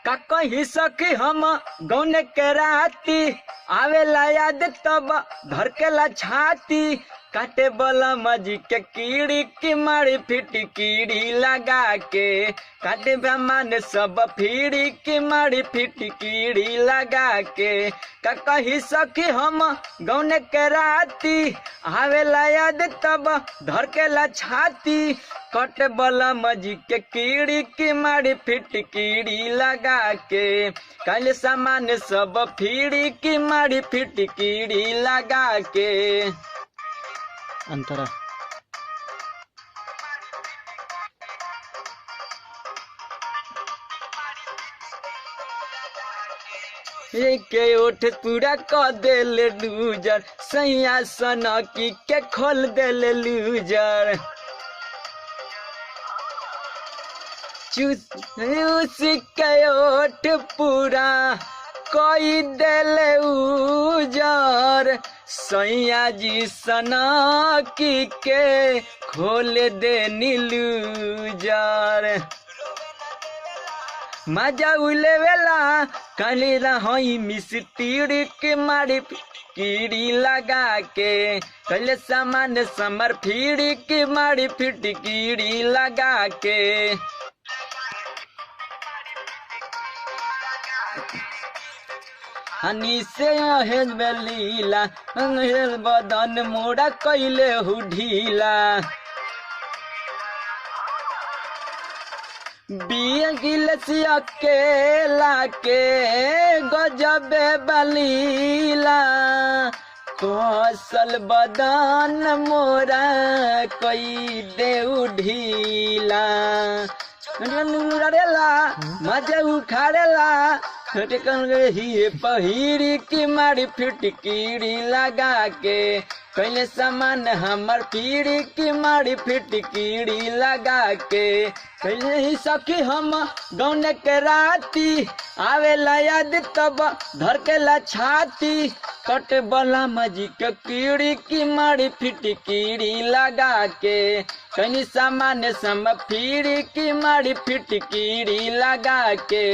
का कही सखी हम गौने के राती आवेला याद तब धड़केला छाती काटे बला मजी के कीड़ी की मारी फिटी कीड़ी लगा के काटे ब्रह्मांड सब फीड़ी की मारी फिटी कीड़ी लगा के का कही सखी हम गौने के राती आवेला याद तब धड़केला छाती कटे बला मजी के कीड़ी की मारी फिट कीड़ी लगा के कल सामान सब फीड़ी की मारी फिट कीड़ी लगा के अंतरा के ओठ पूरा क देले लूजर सैया सना की के खोल देले लूजर चूस के ओठ पूरा कोई देले उजर सैया जी सना की के खोल दे नीलूजर मजा उले वेला काली रही मिस्त्री के मारी कीड़ी लगा के कल सामान समर फीड़ी की मारी फिट कीड़ी लगा के हनी से हेल बेलीला हेल बदन मोड़ा कैले हु ढीला बिया गिलसिया केला के गजबे बलीला कौशल बदन मोरा कोई दे ढीला मजा उखाड़ेला पहिरी की मारी फिट कीड़ी लगा के कैले सामान हमर पीड़ी की मारी फिट कीड़ी लगा के कैले ही सखी हम गौने के राती आवेला याद तब धड़केला छाती कट बला मजी के कीड़ी की मारी फिट कीड़ी लगा के कहीं सामान सम फीड़ी की मारी फिट कीड़ी लगा के